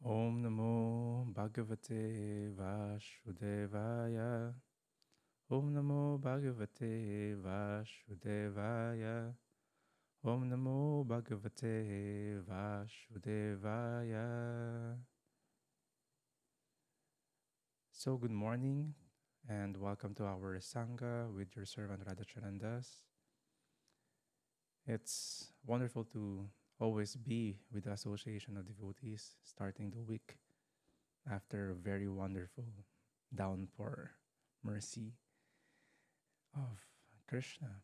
Om Namo Bhagavate Vasudevaya. Om Namo Bhagavate Vasudevaya. Om Namo Bhagavate Vasudevaya. So good morning and welcome to our Sangha with your servant Radhachanandas. It's wonderful to always be with the Association of Devotees starting the week after a very wonderful downpour mercy of Krishna.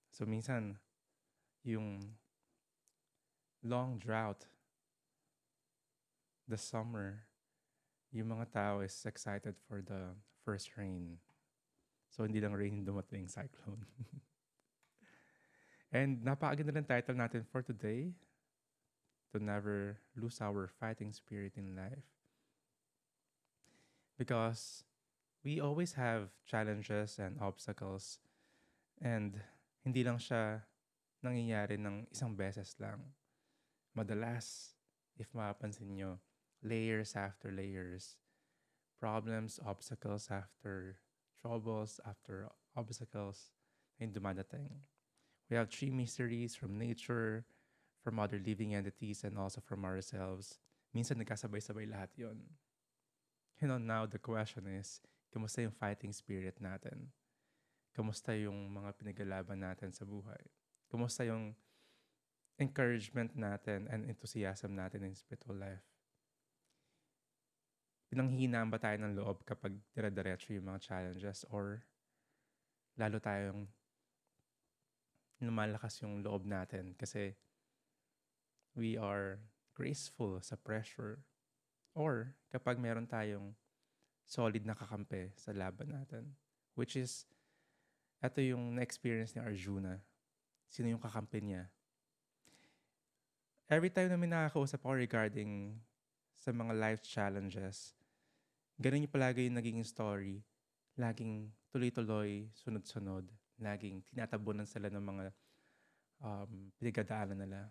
So minsan, yung long drought, the summer, yung mga tao is excited for the first rain. So hindi lang rain dumating, cyclone. And napakaganda ng title natin for today, to never lose our fighting spirit in life. Because we always have challenges and obstacles, and hindi lang siya nangyayari ng isang beses lang. Madalas, if mapapansin nyo, layers after layers, problems, obstacles after troubles after obstacles na yung dumadating. We have three mysteries from nature, from other living entities, and also from ourselves. Minsan nagkasabay-sabay lahat yon. Now the question is, kamusta yung fighting spirit natin? Kamusta yung mga pinaglalaban natin sa buhay? Kamusta yung encouragement natin and enthusiasm natin in spiritual life? Pinanghihinaan ba tayo ng loob kapag dire-diretso yung mga challenges, or lalo tayong lumalakas yung loob natin kasi we are graceful sa pressure, or kapag meron tayong solid na kakampi sa laban natin, which is ito yung na-experience ni Arjuna. Sino yung kakampi niya? Every time na may nakakausap ako regarding sa mga life challenges, ganun yung palagi yung naging story. Laging tuloy-tuloy, sunod-sunod. Laging tinatabunan sila ng mga pinagdadaanan nila.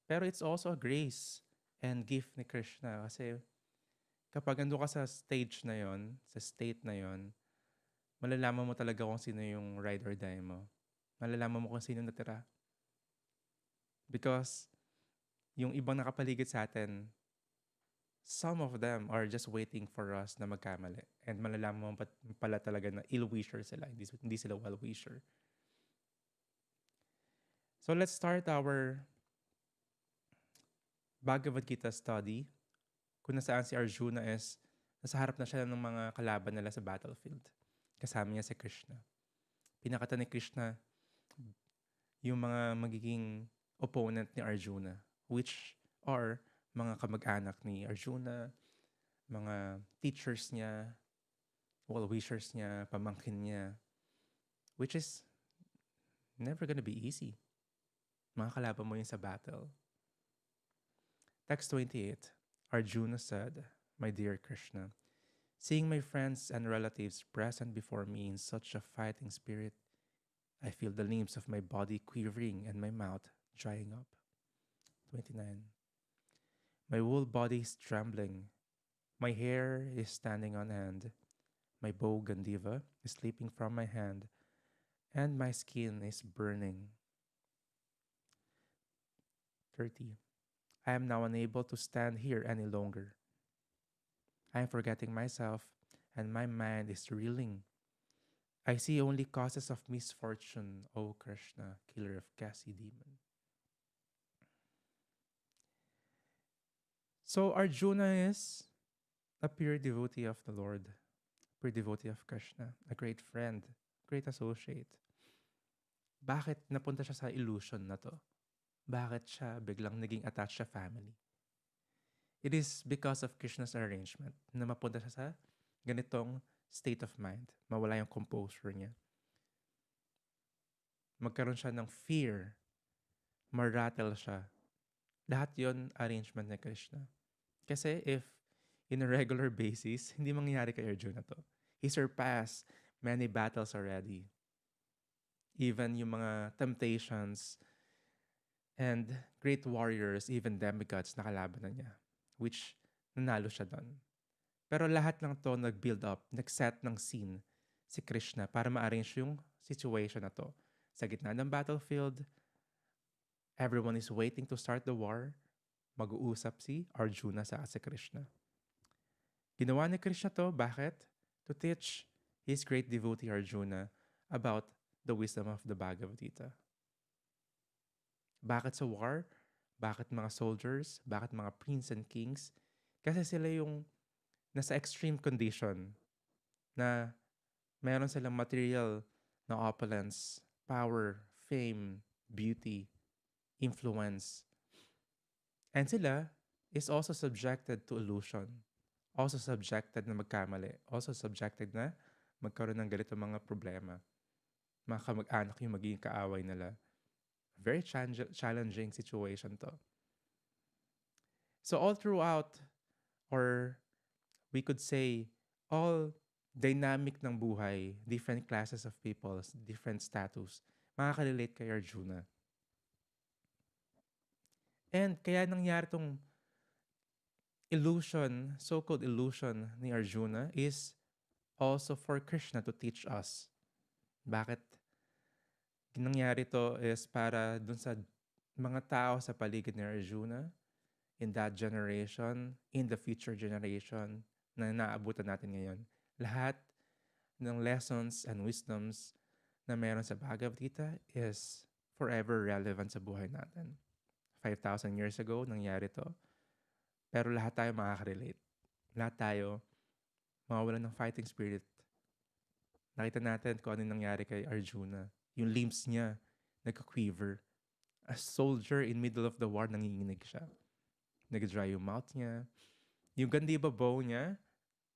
Pero it's also a grace and gift ni Krishna kasi kapag ando ka sa stage na yon, sa state na yon, malalaman mo talaga kung sino yung ride or die mo. Malalaman mo kung sino natira. Because yung ibang nakapaligid sa atin, some of them are just waiting for us na magkamali. And malalaman mo pala talaga na ill-wisher sila, hindi sila well-wisher. So let's start our Bhagavad Gita study, kung nasaan si Arjuna is nasa harap na siya ng mga kalaban nila sa battlefield. Kasama niya si Krishna. Pinakita ni Krishna yung mga magiging opponent ni Arjuna, which are mga kamag-anak ni Arjuna, mga teachers niya, well-wishers niya, pamangkin niya, which is never gonna be easy. Mga kalaban mo yun sa battle. Text 28, Arjuna said, "My dear Krishna, seeing my friends and relatives present before me in such a fighting spirit, I feel the limbs of my body quivering and my mouth drying up." 29. My whole body is trembling. My hair is standing on end. My bow Gandiva is slipping from my hand, and my skin is burning. 30. I am now unable to stand here any longer. I am forgetting myself, and my mind is reeling. I see only causes of misfortune, O Krishna, killer of Kasi demon. So Arjuna is a pure devotee of the Lord, pure devotee of Krishna, a great friend, great associate. Bakit napunta siya sa illusion na to? Bakit siya biglang naging attached sa family? It is because of Krishna's arrangement na mapunta siya sa ganitong state of mind. Mawala yung composure niya. Magkaroon siya ng fear. Marattle siya. Lahat yon arrangement ni Krishna. Kasi if in a regular basis, hindi mangyayari kay Arjuna to. He surpassed many battles already. Even yung mga temptations and great warriors, even demigods, nakalaban na niya. which nanalo siya doon. Pero lahat lang to nag-build up, nag-set ng scene si Krishna para ma-arrange yung situation na to. Sa gitna ng battlefield, everyone is waiting to start the war. Mag-uusap si Arjuna sa si Krishna. Ginawa ni Krishna to, bakit? To teach his great devotee Arjuna about the wisdom of the Bhagavad Gita. Bakit sa war? Bakit mga soldiers? Bakit mga prince and kings? Kasi sila yung nasa extreme condition na meron silang material na opulence, power, fame, beauty, influence. And sila is also subjected to illusion. Also subjected na magkamali. Also subjected na magkaroon ng ganito mga problema. Mga kamag-anak yung magiging kaaway nila. Very challenging situation to. So all throughout, or we could say, all dynamic ng buhay, different classes of people, different status, makaka-relate kay Arjuna. And kaya nangyari tong illusion, so-called illusion ni Arjuna is also for Krishna to teach us. Bakit nangyari to is para dun sa mga tao sa paligid ni Arjuna, in that generation, in the future generation na naabutan natin ngayon. Lahat ng lessons and wisdoms na meron sa Bhagavad Gita is forever relevant sa buhay natin. 5,000 years ago, nangyari to. Pero lahat tayo makaka-relate. Lahat tayo mawawalan ng fighting spirit. Nakita natin kung ano nangyari kay Arjuna. Yung limbs niya, nagka-quiver. A soldier in middle of the war, nanginginig siya. Nag-dry yung mouth niya. Yung Gandiva bow niya,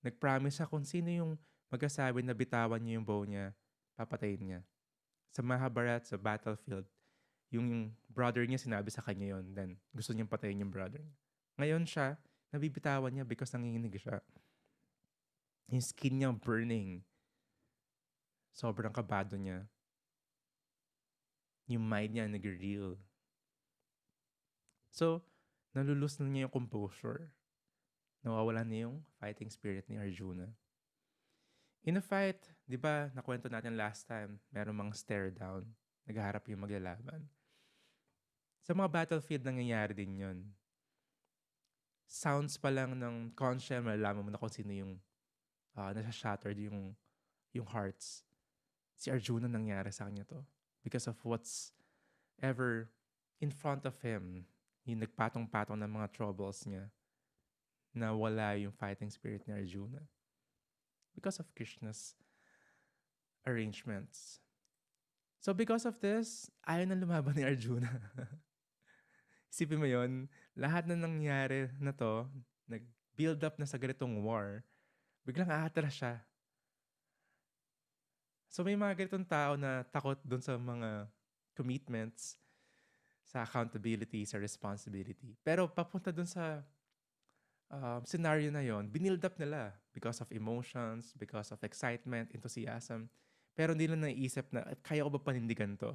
nag-promise siya kung sino yung magkasabi na bitawan niya yung bow niya, papatayin niya. Sa Mahabharat, sa battlefield, yung brother niya sinabi sa kanya yon, then gusto niyang patayin yung brother niya. Ngayon siya, nabibitawan niya because nanginginig siya. Yung skin niya burning. Sobrang kabado niya. Yung mind niya nag-reel. So, nalulus na niya yung composure. Nawawala na yung fighting spirit ni Arjuna. In a fight, di ba, nakwento natin last time, meron mga stare down. Naghaharap yung maglalaban. Sa mga battlefield, nangyayari din yun. Sounds pa lang ng conch shell, malalaman mo na kung sino yung nasa-shattered yung hearts. Si Arjuna nangyari sa kanya to. Because of what's ever in front of him, yung nagpatong-patong ng mga troubles niya, na wala yung fighting spirit ni Arjuna. Because of Krishna's arrangements. So because of this, ayaw na lumaban ni Arjuna. Isipin mo yun, lahat na nangyari na to, nag-build up na sa ganitong war, biglang aatras siya. So may mga ganitong tao na takot dun sa mga commitments, sa accountability, sa responsibility. Pero papunta dun sa scenario na yon, binild up nila because of emotions, because of excitement, enthusiasm. Pero hindi lang naiisip na, kaya ko ba panindigan to?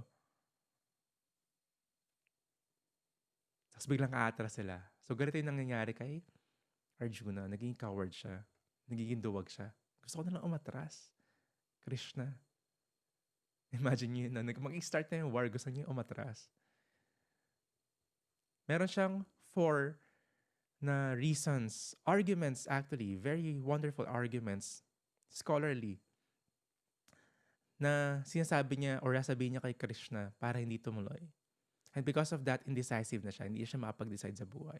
Tapos biglang aatras sila. So ganito yung nangyayari kay Arjuna. Naging coward siya. Nagiging duwag siya. Gusto ko na lang umatras. Krishna. Imagine nyo na mag-start na yung war, gusto niya umatras. Meron siyang 4 na reasons, arguments actually, very wonderful arguments, scholarly, na sinasabi niya or sasabihin niya kay Krishna para hindi tumuloy. And because of that, indecisive na siya. Hindi siya makapag-decide sa buhay.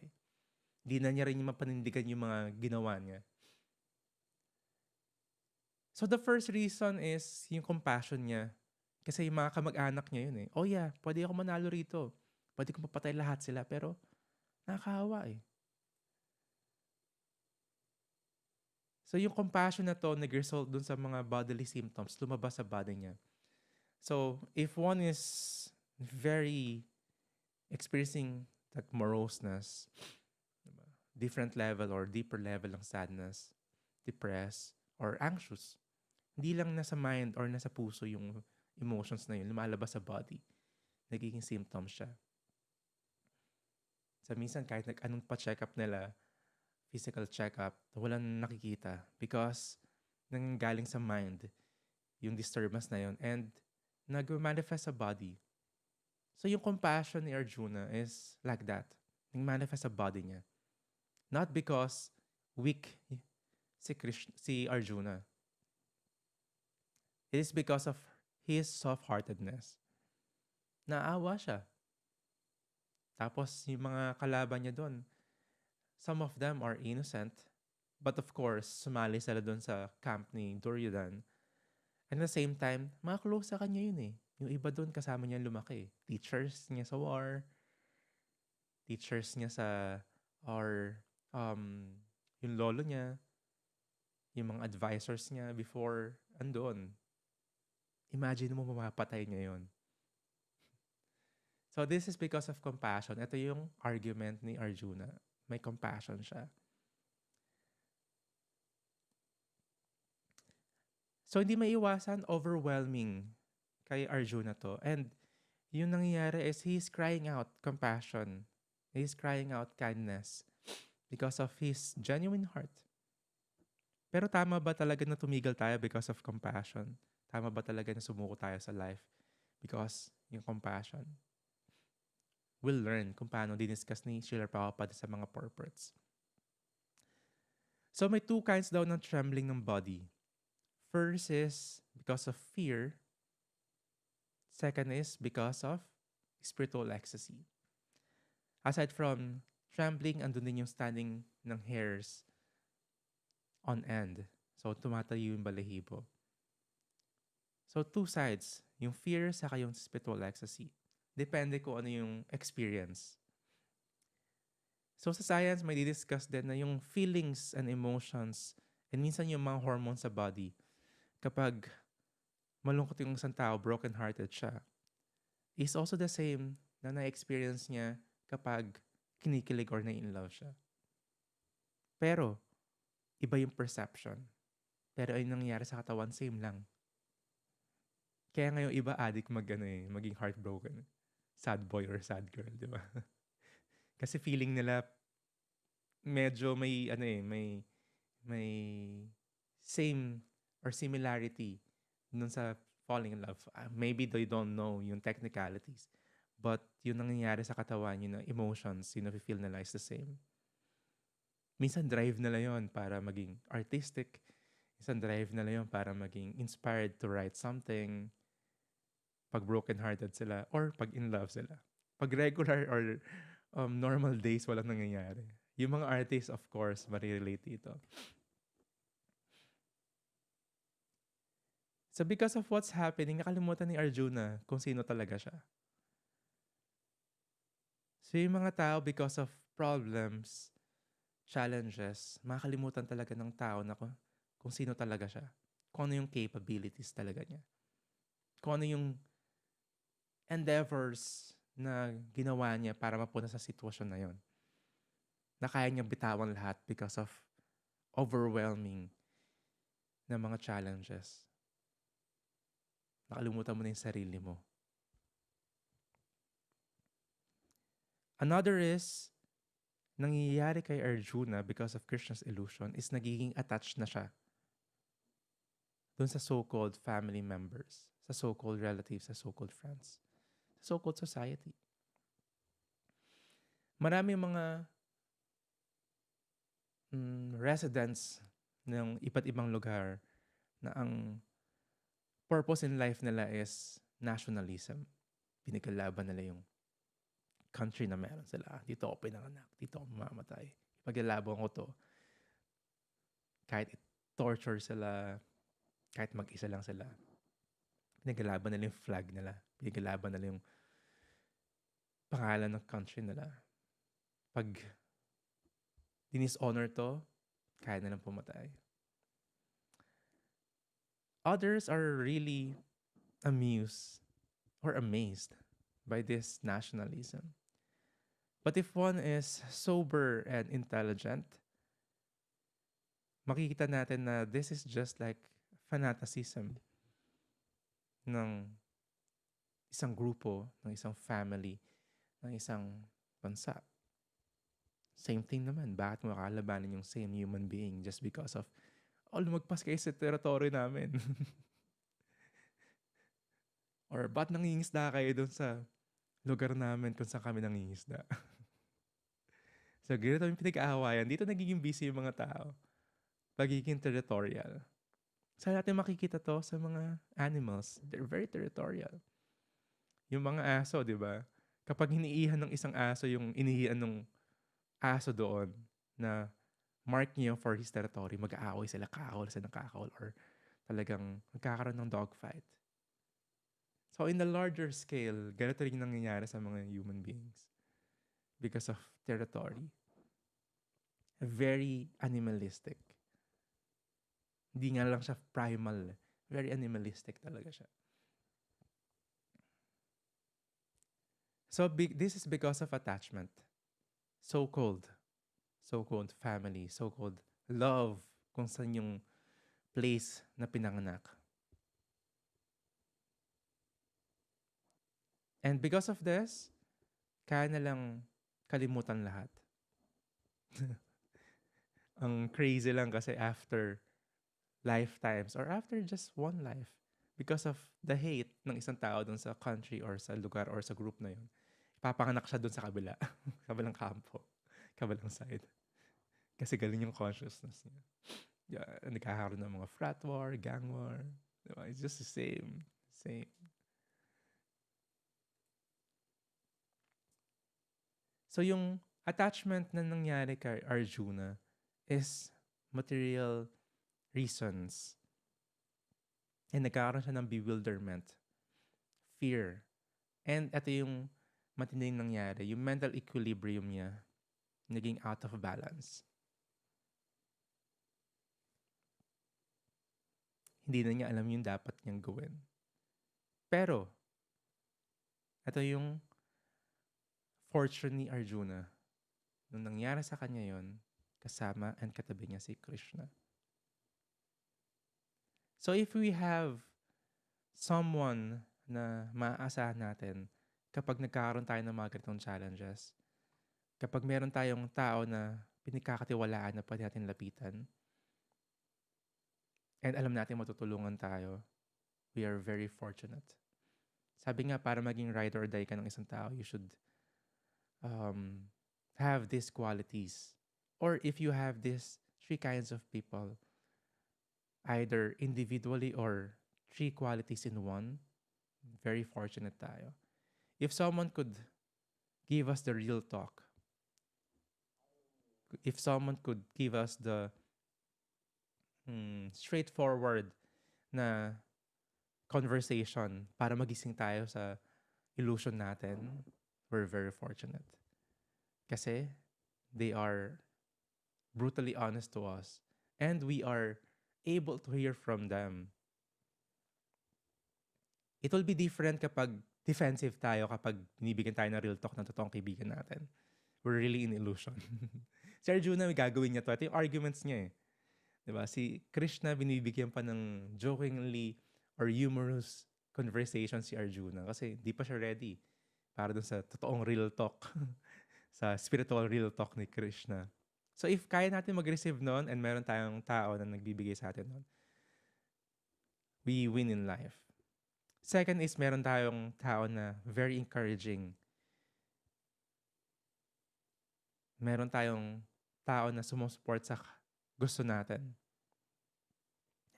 Hindi na niya rin mapanindigan yung mga ginawa niya. So the first reason is yung compassion niya. Kasi yung mga kamag-anak niya yun eh. Oh yeah, pwede ako manalo rito. Pwede kong papatay lahat sila. Pero nakakahawa eh. So yung compassion na to nag-result dun sa mga bodily symptoms, lumabas sa body niya. So if one is very experiencing that moroseness, different level or deeper level ng sadness, depressed, or anxious, hindi lang nasa mind or nasa puso yung emotions na yun, lumalabas sa body. Nagiging symptoms siya. Sa minsan, kahit anong pa-check up nila, physical checkup, walang nakikita because nanggaling sa mind yung disturbance na yun and nag-manifest sa body. So yung compassion ni Arjuna is like that. Nag-manifest sa body niya. Not because weak si Arjuna. It is because of his soft-heartedness. Naawa siya. Tapos yung mga kalaban niya doon, some of them are innocent. But of course, sumali sila doon sa camp ni Duryodhan. And at the same time, mga close sa kanya yun eh. Yung iba doon kasama niya lumaki. Teachers niya sa war, teachers niya or yung lolo niya, yung mga advisors niya before andon. Imagine mo mamapatay niya yun. So this is because of compassion. Ito yung argument ni Arjuna. May compassion siya. So hindi maiwasan, overwhelming kay Arjuna to. And yung nangyayari is he's crying out compassion. He's crying out kindness because of his genuine heart. Pero tama ba talaga na tumigil tayo because of compassion? Tama ba talaga na sumuko tayo sa life because yung compassion? We'll learn kung paano diniscuss ni Srila Prabhupada sa mga purports. So may two kinds daw ng trembling ng body. First is because of fear. Second is because of spiritual ecstasy. Aside from trembling, andun din yung standing ng hairs on end. So, tumatayo yung balahibo. So, two sides. Yung fear saka yung spiritual ecstasy. Depende kung ano yung experience. So, sa science, may didiscuss din na yung feelings and emotions and minsan yung mga hormones sa body. Kapag malungkot yung isang tao, broken-hearted siya, is also the same na na-experience niya kapag kinikilig or na-in-love siya. Pero, iba yung perception. Pero ay nangyayari sa katawan, same lang. Kaya ngayon iba addict maging heartbroken. Sad boy or sad girl, di ba? Kasi feeling nila medyo may same or similarity dun sa falling in love. Maybe they don't know yung technicalities. But yung nangyayari sa katawan, yung emotions, yung nafe-feel nila is the same. Minsan drive nila yon para maging artistic. Minsan drive nila yon para maging inspired to write something. Pag broken-hearted sila or pag in love sila. Pag regular or normal days, walang nangyayari. Yung mga artists, of course, marirelate dito. So because of what's happening, nakalimutan ni Arjuna kung sino talaga siya. So yung mga tao, because of problems, challenges, makakalimutan talaga ng tao na kung sino talaga siya. Kung ano yung capabilities talaga niya. Kung ano yung endeavors na ginawa niya para mapunta sa sitwasyon na yon. Na kaya niya bitawan lahat because of overwhelming na mga challenges. Nakalimutan mo na yung sarili mo. Another is, nangyayari kay Arjuna because of Krishna's illusion is nagiging attached na siya dun sa so-called family members, sa so-called relatives, sa so-called friends, sa so-called society. Marami mga residents ng iba't ibang lugar na ang purpose in life nila is nationalism. Pinagkalaban nila yung country na meron sila. Dito ako pinanganak. Dito ako mamamatay. Paglalaban ko to. Kahit torture sila, kahit mag-isa lang sila. Pinagkalaban nila yung flag nila. Pinagkalaban nila yung pangalan ng country nila. Pag dishonor to, kaya nilang pumatay. Others are really amused or amazed by this nationalism. But if one is sober and intelligent, makikita natin na this is just like fanaticism ng isang grupo, ng isang family, ng isang bansa. Same thing naman. Bakit mo kakalabanin yung same human being just because of, lumagpas kayo sa territory namin. Or ba't nangingisda kayo dun sa lugar namin kung saan kami nangingisda? So, ganito yung pinag-aawayan. Dito nagiging busy yung mga tao. Pagiging territorial. Saan natin makikita to? Sa mga animals. They're very territorial. Yung mga aso, di ba? Kapag hiniihan ng isang aso yung inihian ng aso doon na mark niyo for his territory, mag-aaway sila, kakawal sila ng kakawal, or talagang magkakaroon ng dogfight. So in the larger scale, ganito rin yung nangyayari sa mga human beings because of territory. Very animalistic. Hindi nga lang siya primal. Very animalistic talaga siya. So this is because of attachment. So-called family, so-called love, kung saan yung place na pinanganak. And because of this, kaya na lang kalimutan lahat. Ang crazy lang kasi after lifetimes or after just one life, because of the hate ng isang tao dun sa country or sa lugar or sa group na yun, ipapanganak siya dun sa kabila, kabilang kampo, kabilang side. Kasi galing yung consciousness niya. Yeah, nagkakaroon ng mga frat war, gang war. Diba? It's just the same. So yung attachment na nangyari kay Arjuna is material reasons. And nagkakaroon siya ng bewilderment, fear. And ito yung matinding nangyari, yung mental equilibrium niya naging out of balance. Hindi na niya alam yung dapat niyang gawin. Pero, ito yung fortune ni Arjuna. Nung nangyari sa kanya yon, kasama and katabi niya si Krishna. So if we have someone na maaasahan natin kapag nagkakaroon tayo ng mga ganitong challenges, kapag meron tayong tao na pinagkakatiwalaan na pwede natin lapitan, and alam natin matutulungan tayo, we are very fortunate. Sabi nga, para maging ride or die ka ng isang tao, you should have these qualities. Or if you have these 3 kinds of people, either individually or 3 qualities in one, very fortunate tayo. If someone could give us the real talk, if someone could give us the straightforward na conversation para magising tayo sa illusion natin, we're very fortunate. Kasi they are brutally honest to us and we are able to hear from them. It will be different kapag defensive tayo, kapag binibigyan tayo ng real talk ng totoong kaibigan natin. We're really in illusion. Si Arjuna, may gagawin niya to. Ito yung arguments niya eh. Diba? Si Krishna, binibigyan pa ng jokingly or humorous conversation si Arjuna kasi di pa siya ready para dun sa totoong real talk, sa spiritual real talk ni Krishna. So if kaya natin mag-receive nun and meron tayong tao na nagbibigay sa atin nun, we win in life. Second is meron tayong tao na very encouraging. Meron tayong tao na sumusupport sa gusto natin.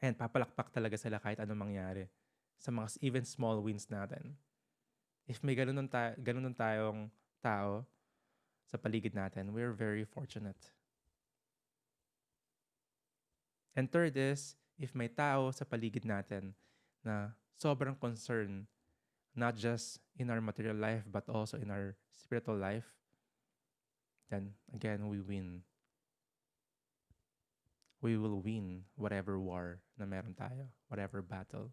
And papalakpak talaga sila kahit anong mangyari sa mga even small wins natin. If may ganun tayong tao sa paligid natin, we're very fortunate. And third is, if may tao sa paligid natin na sobrang concern, not just in our material life, but also in our spiritual life, then again, we win. We will win whatever war na meron tayo, whatever battle.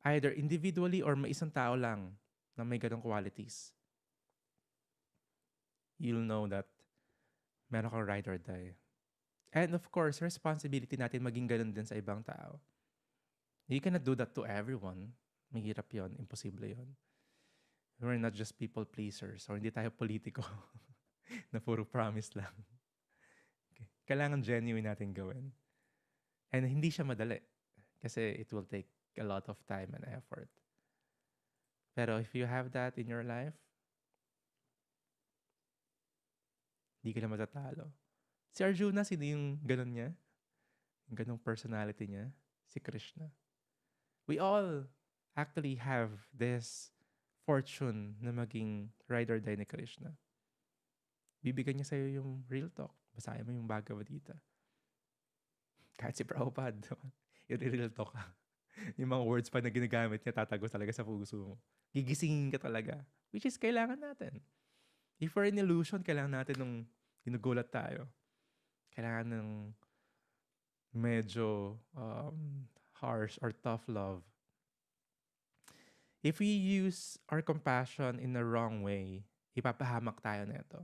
Either individually or may isang tao lang na may ganong qualities. You'll know that meron kang ride or die. And of course, responsibility natin maging ganun din sa ibang tao. You cannot do that to everyone. Mahirap yon, imposible yon. We're not just people pleasers or hindi tayo politiko. na puro promise lang. Okay. Kailangan genuine natin gawin. And hindi siya madali kasi it will take a lot of time and effort. Pero if you have that in your life, hindi ka na matatalo. Si Arjuna, sino yung ganun niya? Yung ganung personality niya? Si Krishna. We all actually have this fortune na maging ride or die ni Krishna. Bibigyan niya sa'yo yung real talk. Basahin mo yung Bhagavad Gita. Kahit si Prabhupada, i-real talk ka. Yung mga words pa na ginagamit niya, tatago talaga sa puso mo. Gigisingin ka talaga. Which is kailangan natin. If we're in illusion, kailangan natin nung ginugulat tayo. Kailangan ng medyo harsh or tough love. If we use our compassion in the wrong way, ipapahamak tayo nito.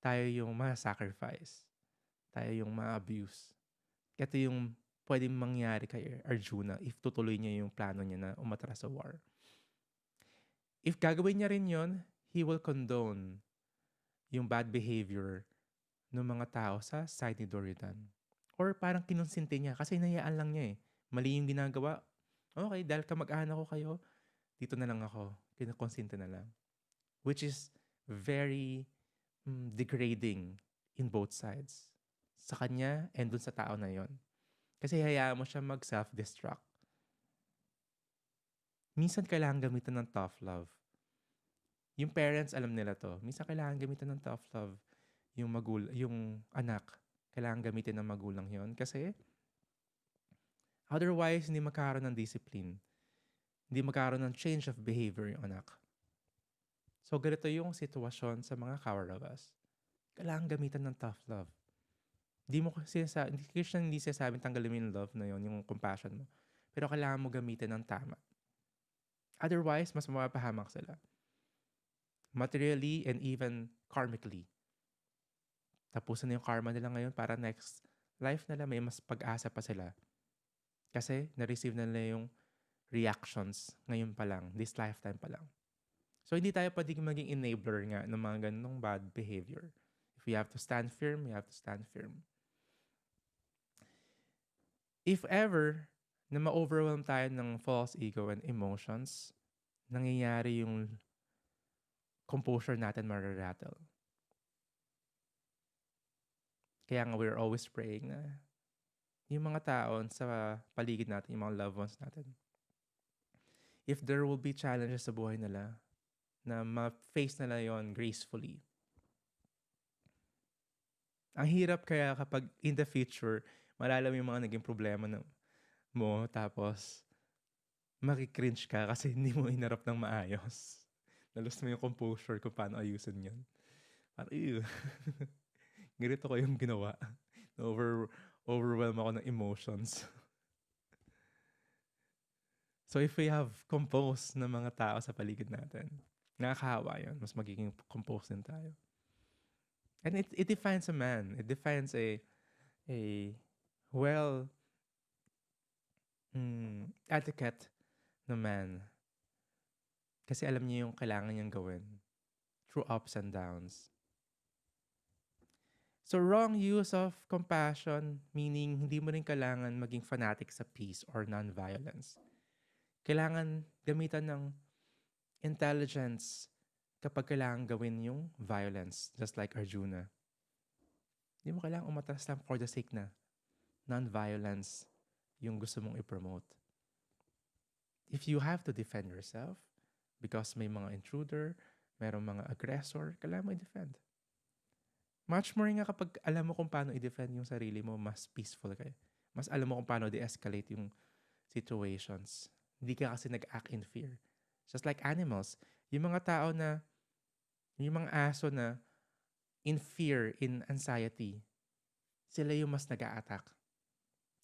Tayo yung ma-sacrifice. Tayo yung ma-abuse. Ito yung pwedeng mangyari kay Arjuna if tutuloy niya yung plano niya na umatras sa war. If gagawin niya rin yon, he will condone yung bad behavior ng mga tao sa side ni Duryodhana. Or parang kinonsinti niya kasi nayaan lang niya eh. Mali yung ginagawa. Okay, dahil kamag-anak ko kayo, dito na lang ako. Kinakonsinte na lang. Which is very degrading in both sides. Sa kanya and dun sa tao na yon. Kasi hayaan mo siya mag-self-destruct. Minsan kailangan gamitan ng tough love. Yung parents, alam nila to. Minsan kailangan gamitan ng tough love. Yung anak, kailangan gamitin ng magulang yon. Kasi otherwise, hindi magkakaroon ng discipline. Hindi magkakaroon ng change of behavior yung anak. So, ganito yung sitwasyon sa mga Kauravas. Kailangan gamitan ng tough love. Krishna hindi sinasabing tanggalin mo yung love na yon, yung compassion mo. Pero kailangan mo gamitin ng tama. Otherwise, mas mapapahamak sila. Materially and even karmically. Tapusan na yung karma nila ngayon para next life nila may mas pag-asa pa sila. Kasi na-receive na nila yung reactions ngayon pa lang, this lifetime pa lang. So, hindi tayo pwedeng maging enabler nga ng mga ganong bad behavior. If we have to stand firm, we have to stand firm. If ever na ma-overwhelm tayo ng false ego and emotions, nangyayari yung composure natin mararattle. Kaya nga we're always praying na yung mga tao sa paligid natin, yung mga loved ones natin, if there will be challenges sa buhay nila, na ma-face nila yon gracefully. Ang hirap kaya kapag in the future, malalam yung mga naging problema mo, tapos makikringe ka kasi hindi mo inarap ng maayos. Nalus mo yung composure kung paano ayusin yun. Parang, ew. Ganito ko yung ginawa. Overwhelm ako ng emotions. So if we have composed na mga tao sa paligid natin, nakakahawa yun. Mas magiging composed din tayo. And it defines a man. It defines a well etiquette na man. Kasi alam niya yung kailangan niyang gawin through ups and downs. So wrong use of compassion, meaning hindi mo rin kailangan maging fanatic sa peace or non-violence. Kailangan gamitan ng intelligence kapag kailangan gawin yung violence, just like Arjuna. Hindi mo kailangan umatras lang for the sake na non-violence yung gusto mong i-promote. If you have to defend yourself because may mga intruder, mayroong mga aggressor, kailangan mo i-defend. Much more nga kapag alam mo kung paano i-defend yung sarili mo, mas peaceful kayo. Mas alam mo kung paano de-escalate yung situations. Hindi ka kasi nag-act in fear. Just like animals. Yung mga tao na, yung mga aso na in fear, in anxiety, sila yung mas nag-a-attack.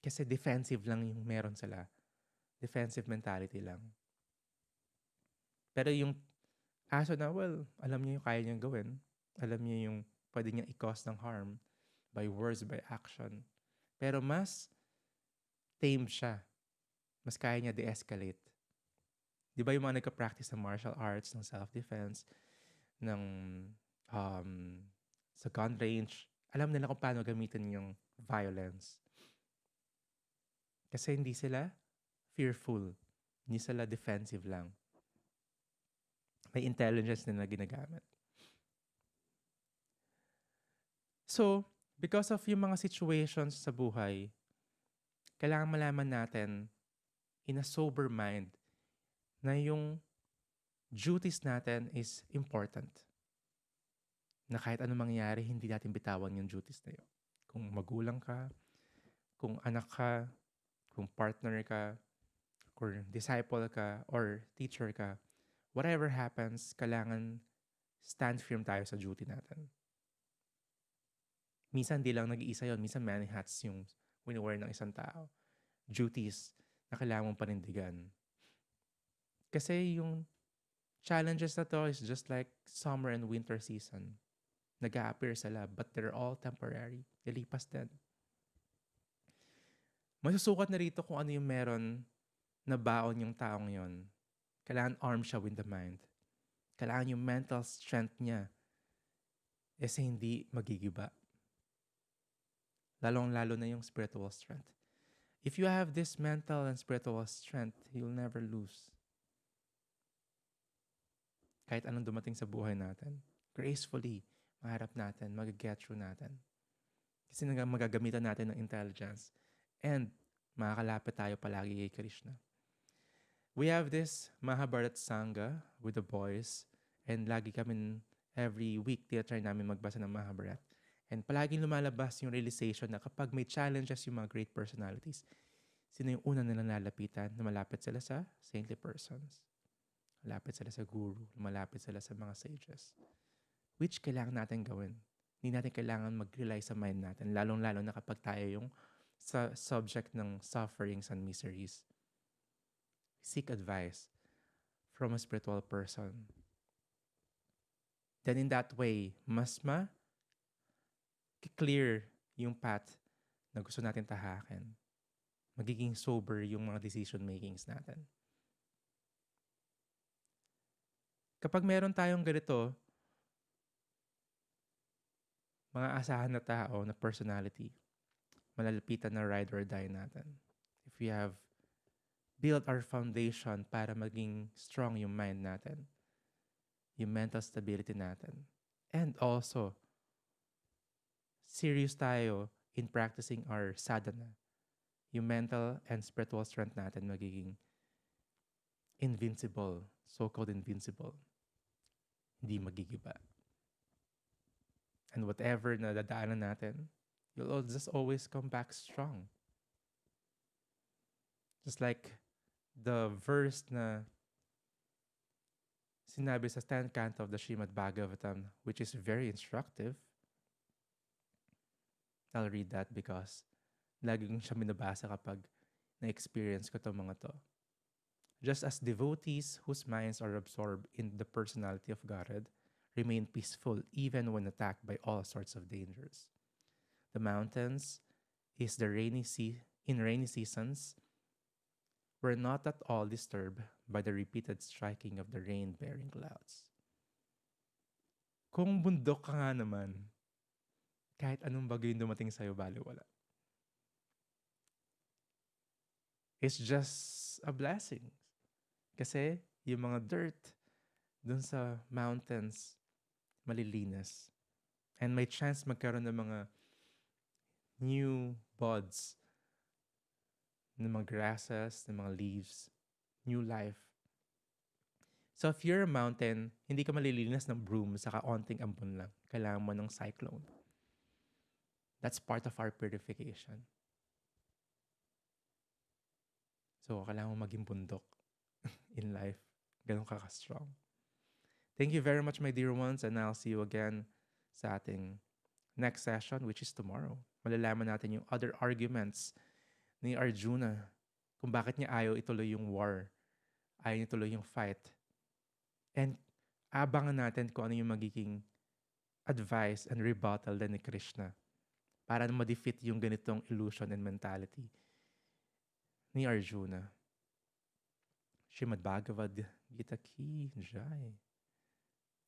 Kasi defensive lang yung meron sila. Defensive mentality lang. Pero yung aso na, well, alam niya yung kaya niyang gawin. Alam niya yung pwede niyang i-cause ng harm by words, by action. Pero mas tame siya. Mas kaya niya de-escalate. Di ba yung mga nagka-practice ng martial arts, ng self-defense, ng sa gun range, alam nila kung paano gamitin yung violence. Kasi hindi sila fearful. Hindi sila defensive lang. May intelligence na ginagamit. So, because of yung mga situations sa buhay, kailangan malaman natin in a sober mind na yung duties natin is important. Na kahit anong mangyari, hindi natin bitawan yung duties na yun. Kung magulang ka, kung anak ka, kung partner ka, kung disciple ka, or teacher ka, whatever happens, kailangan stand firm tayo sa duty natin. Minsan di lang nag-iisa yun. Minsan many hats yung wini-wear ng isang tao. Duties na kailangan mong panindigan. Kasi yung challenges na to is just like summer and winter season. Nag-a-appear sila, but they're all temporary. Lilipas din. Masusukat na rito kung ano yung meron na baon yung taong yon. Kailangan armed siya with the mind. Kailangan yung mental strength niya hindi magigiba. Lalong-lalo na yung spiritual strength. If you have this mental and spiritual strength, you'll never lose. Kahit anong dumating sa buhay natin, gracefully, maharap natin, mag-get through natin. Kasi magagamitan natin ng intelligence and makakalapit tayo palagi kay Krishna. We have this Mahabharat Sangha with the boys and lagi kami every week try namin magbasa ng Mahabharat. And palaging lumalabas yung realization na kapag may challenges yung mga great personalities, sino yung una nilang lalapitan na malapit sila sa saintly persons. Malapit sila sa guru, malapit sila sa mga sages. Which kailangan natin gawin. Hindi natin kailangan mag-rely sa mind natin, lalong-lalo na kapag tayo yung subject ng sufferings and miseries. Seek advice from a spiritual person. Then in that way, mas clear yung path na gusto natin tahakin. Magiging sober yung mga decision makings natin. Kapag meron tayong ganito, mga asahan na tao na personality, malalapitan na ride or die natin. If we have built our foundation para maging strong yung mind natin, yung mental stability natin, and also serious tayo in practicing our sadhana, yung mental and spiritual strength natin magiging invincible, so-called invincible. Hindi magigiba. And whatever na dadaanan natin, you'll just always come back strong. Just like the verse na sinabi sa 10th canto of the Srimad Bhagavatam, which is very instructive. I'll read that because lagi kong siya minabasa kapag na-experience ko itong mga to. Just as devotees whose minds are absorbed in the personality of God remain peaceful even when attacked by all sorts of dangers. The mountains in rainy seasons were not at all disturbed by the repeated striking of the rain-bearing clouds. Kung bundok ka nga naman, kahit anong bagay yung dumating sa'yo, baliwala. It's just a blessing. Kasi yung mga dirt dun sa mountains, malilinis. And may chance magkaroon ng mga new buds, ng mga grasses, ng mga leaves, new life. So if you're a mountain, hindi ka malilinis ng broom sa kaunting ambon lang. Kailangan mo ng cyclone. That's part of our purification. So kailangan mo maging bundok in life. Ganun ka ka-strong. Thank you very much, my dear ones, and I'll see you again sa ating next session, which is tomorrow. Malalaman natin yung other arguments ni Arjuna kung bakit niya ayaw ituloy yung war. Ayaw niya ituloy yung fight. And abangan natin kung ano yung magiging advice and rebuttal din ni Krishna para ma-defeat yung ganitong illusion and mentality ni Arjuna. Srimad Bhagavad Gita Ki Jai.